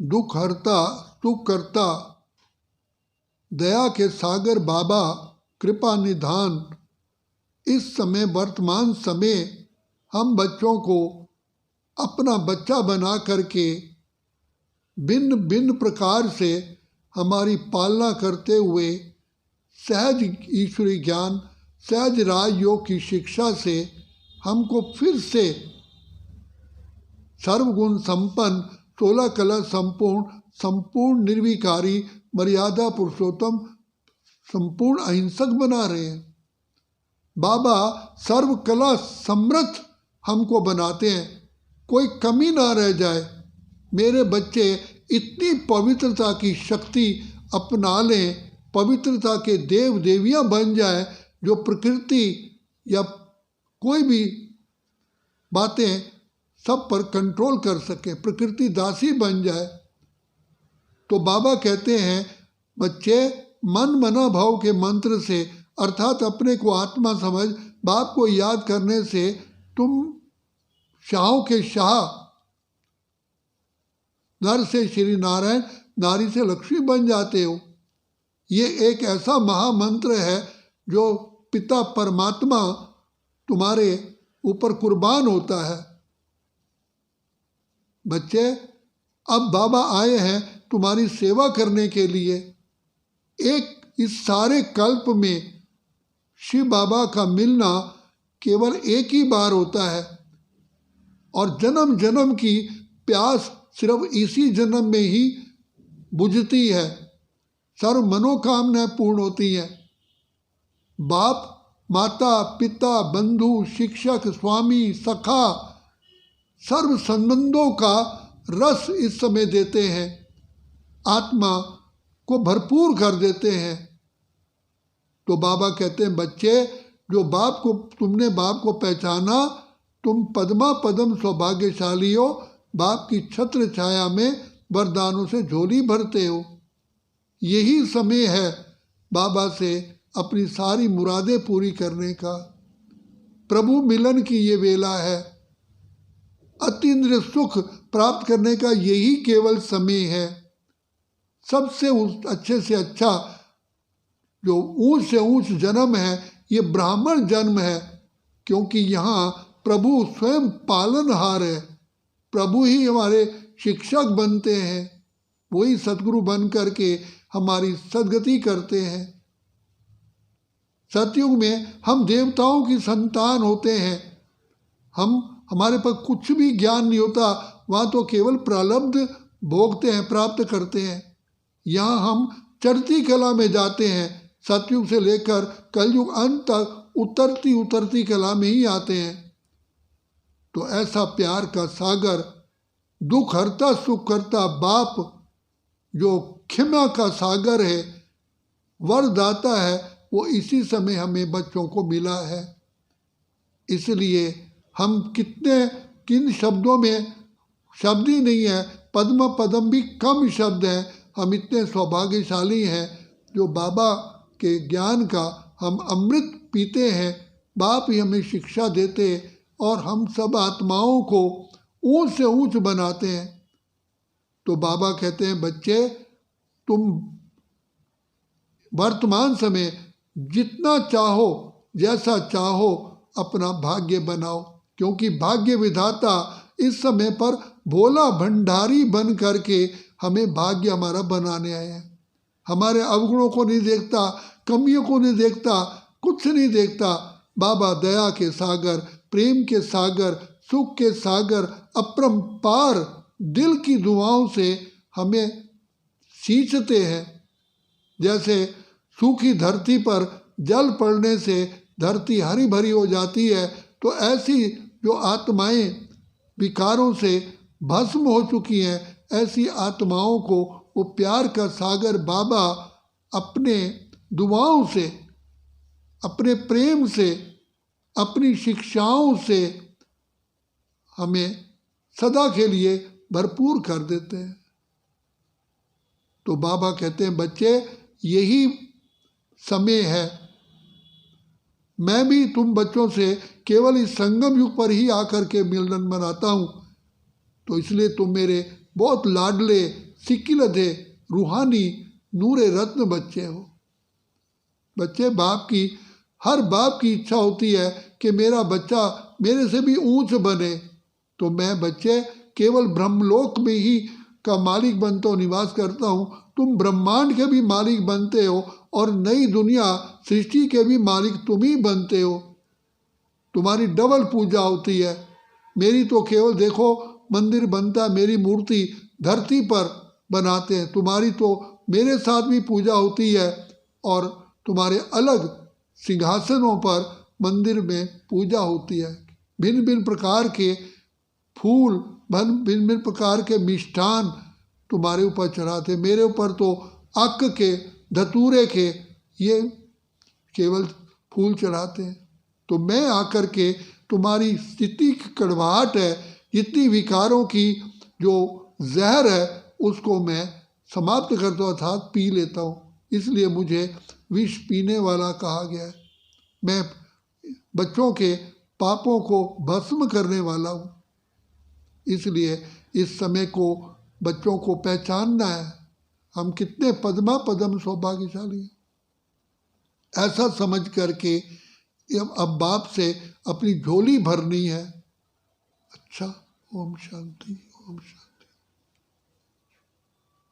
दुख हरता सुख करता दया के सागर बाबा कृपा निधान। इस समय वर्तमान समय हम बच्चों को अपना बच्चा बना करके भिन्न भिन्न प्रकार से हमारी पालना करते हुए सहज ईश्वरी ज्ञान, सहज राजयोग की शिक्षा से हमको फिर से सर्वगुण संपन्न, 16 कला संपूर्ण, संपूर्ण निर्विकारी, मर्यादा पुरुषोत्तम, संपूर्ण अहिंसक बना रहे हैं। बाबा सर्व कला समृद्ध हमको बनाते हैं, कोई कमी ना रह जाए। मेरे बच्चे इतनी पवित्रता की शक्ति अपना लें, पवित्रता के देव देवियां बन जाए, जो प्रकृति या कोई भी बातें सब पर कंट्रोल कर सके, प्रकृति दासी बन जाए। तो बाबा कहते हैं बच्चे मन मना भाव के मंत्र से, अर्थात अपने को आत्मा समझ बाप को याद करने से तुम शाहों के शाह, नर से श्री नारायण, नारी से लक्ष्मी बन जाते हो। ये एक ऐसा महामंत्र है जो पिता परमात्मा तुम्हारे ऊपर कुर्बान होता है। बच्चे अब बाबा आए हैं तुम्हारी सेवा करने के लिए। एक इस सारे कल्प में शिव बाबा का मिलना केवल एक ही बार होता है और जन्म जन्म की प्यास सिर्फ इसी जन्म में ही बुझती है, सर्व मनोकामनाएं पूर्ण होती हैं। बाप, माता, पिता, बंधु, शिक्षक, स्वामी, सखा, सर्व संबंधों का रस इस समय देते हैं, आत्मा को भरपूर कर देते हैं। तो बाबा कहते हैं बच्चे, जो बाप को तुमने बाप को पहचाना, तुम पद्मा पदम सौभाग्यशाली हो, बाप की छत्र छाया में वरदानों से झोली भरते हो। यही समय है बाबा से अपनी सारी मुरादें पूरी करने का। प्रभु मिलन की ये वेला है, अतीन्द्रिय सुख प्राप्त करने का यही केवल समय है। सबसे अच्छे से अच्छा जो ऊंच से ऊंच जन्म है ये ब्राह्मण जन्म है, क्योंकि यहाँ प्रभु स्वयं पालनहार है, प्रभु ही हमारे शिक्षक बनते हैं, वही सद्गुरु बन करके हमारी सद्गति करते हैं। सतयुग में हम देवताओं की संतान होते हैं, हमारे पास कुछ भी ज्ञान नहीं होता, वहाँ तो केवल प्रारब्ध भोगते हैं, प्राप्त करते हैं। यहाँ हम चढ़ती कला में जाते हैं, सतयुग से लेकर कलयुग अंत तक उतरती उतरती कला में ही आते हैं। तो ऐसा प्यार का सागर, दुख हरता सुख करता बाप, जो क्षमा का सागर है, वरदाता है, वो इसी समय हमें बच्चों को मिला है। इसलिए हम किन शब्दों में शब्द ही नहीं है, पद्म पदम भी कम शब्द हैं, हम इतने सौभाग्यशाली हैं जो बाबा के ज्ञान का हम अमृत पीते हैं। बाप ही हमें शिक्षा देते और हम सब आत्माओं को ऊंच से ऊंच बनाते हैं। तो बाबा कहते हैं बच्चे, तुम वर्तमान समय जितना चाहो, जैसा चाहो, अपना भाग्य बनाओ, क्योंकि भाग्य विधाता इस समय पर भोला भंडारी बन करके हमें भाग्य हमारा बनाने आए हैं। हमारे अवगुणों को नहीं देखता, कमियों को नहीं देखता, कुछ नहीं देखता। बाबा दया के सागर, प्रेम के सागर, सुख के सागर, अपरंपार दिल की दुआओं से हमें सींचते हैं। जैसे सूखी धरती पर जल पड़ने से धरती हरी भरी हो जाती है, तो ऐसी जो आत्माएं विकारों से भस्म हो चुकी हैं, ऐसी आत्माओं को वो प्यार का सागर बाबा अपने दुआओं से, अपने प्रेम से, अपनी शिक्षाओं से हमें सदा के लिए भरपूर कर देते हैं। तो बाबा कहते हैं बच्चे, यही समय है। मैं भी तुम बच्चों से केवल इस संगम युग पर ही आकर के मिलन मनाता हूँ, तो इसलिए तुम मेरे बहुत लाडले सिक्किलधे रूहानी नूरे रत्न बच्चे हो। बच्चे हर बाप की इच्छा होती है कि मेरा बच्चा मेरे से भी ऊंच बने। तो मैं बच्चे केवल ब्रह्मलोक में ही का मालिक बनता हूँ, निवास करता हूँ। तुम ब्रह्मांड के भी मालिक बनते हो और नई दुनिया सृष्टि के भी मालिक तुम ही बनते हो। तुम्हारी डबल पूजा होती है। मेरी तो केवल देखो मंदिर बनता है, मेरी मूर्ति धरती पर बनाते हैं। तुम्हारी तो मेरे साथ भी पूजा होती है और तुम्हारे अलग सिंहासनों पर मंदिर में पूजा होती है। भिन्न भिन्न प्रकार के फूल, भिन्न भिन्न प्रकार के मिष्ठान तुम्हारे ऊपर चढ़ाते। मेरे ऊपर तो अक के, धतूरे के ये केवल फूल चढ़ाते हैं। तो मैं आकर के तुम्हारी जितनी कड़वाहट है, जितनी विकारों की जो जहर है, उसको मैं समाप्त करता हूँ, अर्थात पी लेता हूँ। इसलिए मुझे विष पीने वाला कहा गया है। मैं बच्चों के पापों को भस्म करने वाला हूँ। इसलिए इस समय को बच्चों को पहचानना है। हम कितने पद्मा पदम सौभाग्यशाली हैं। ऐसा समझ करके अब बाप से अपनी झोली भरनी है। अच्छा, ओम शांति, ओम शांति।